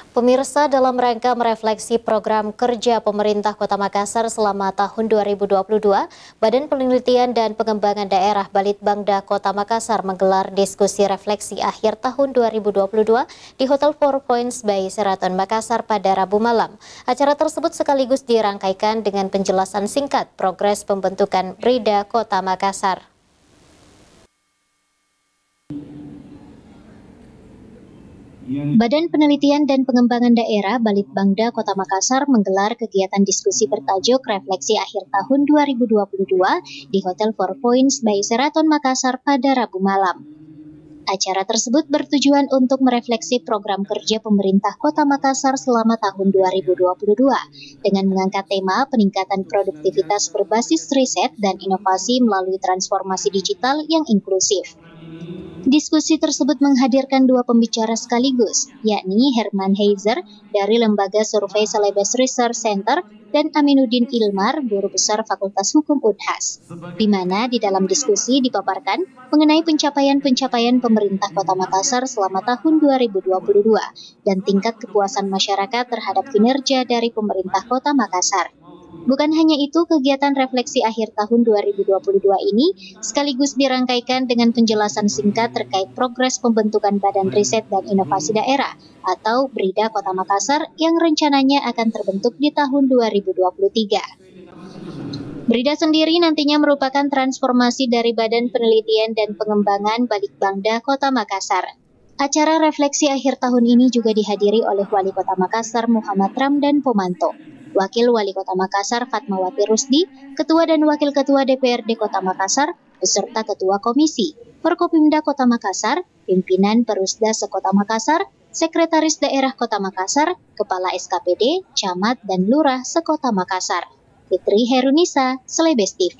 Pemirsa, dalam rangka merefleksi program kerja pemerintah Kota Makassar selama tahun 2022, Badan Penelitian dan Pengembangan Daerah Balitbangda Kota Makassar menggelar diskusi refleksi akhir tahun 2022 di Hotel Four Points by Sheraton Makassar pada Rabu malam. Acara tersebut sekaligus dirangkaikan dengan penjelasan singkat progres pembentukan Brida Kota Makassar. Badan Penelitian dan Pengembangan Daerah Balitbangda Kota Makassar menggelar kegiatan diskusi bertajuk Refleksi Akhir Tahun 2022 di Hotel Four Points by Sheraton Makassar pada Rabu malam. Acara tersebut bertujuan untuk merefleksi program kerja pemerintah Kota Makassar selama tahun 2022 dengan mengangkat tema peningkatan produktivitas berbasis riset dan inovasi melalui transformasi digital yang inklusif. Diskusi tersebut menghadirkan dua pembicara sekaligus, yakni Herman Heizer dari Lembaga Survei Celebes Research Center dan Aminuddin Ilmar, Guru Besar Fakultas Hukum Unhas, di mana di dalam diskusi dipaparkan mengenai pencapaian-pencapaian pemerintah Kota Makassar selama tahun 2022 dan tingkat kepuasan masyarakat terhadap kinerja dari pemerintah Kota Makassar. Bukan hanya itu, kegiatan refleksi akhir tahun 2022 ini sekaligus dirangkaikan dengan penjelasan singkat terkait progres pembentukan Badan Riset dan Inovasi Daerah atau BRIDA Kota Makassar yang rencananya akan terbentuk di tahun 2023. BRIDA sendiri nantinya merupakan transformasi dari Badan Penelitian dan Pengembangan Balitbangda Kota Makassar. Acara refleksi akhir tahun ini juga dihadiri oleh Wali Kota Makassar Muhammad Ramdan Pomanto, Wakil Wali Kota Makassar Fatmawati Rusdi, Ketua dan Wakil Ketua DPRD Kota Makassar, beserta Ketua Komisi, Forkopimda Kota Makassar, Pimpinan Perusda Sekota Makassar, Sekretaris Daerah Kota Makassar, Kepala SKPD, Camat dan Lurah Sekota Makassar. Fitri Herunisa, Celebes TV.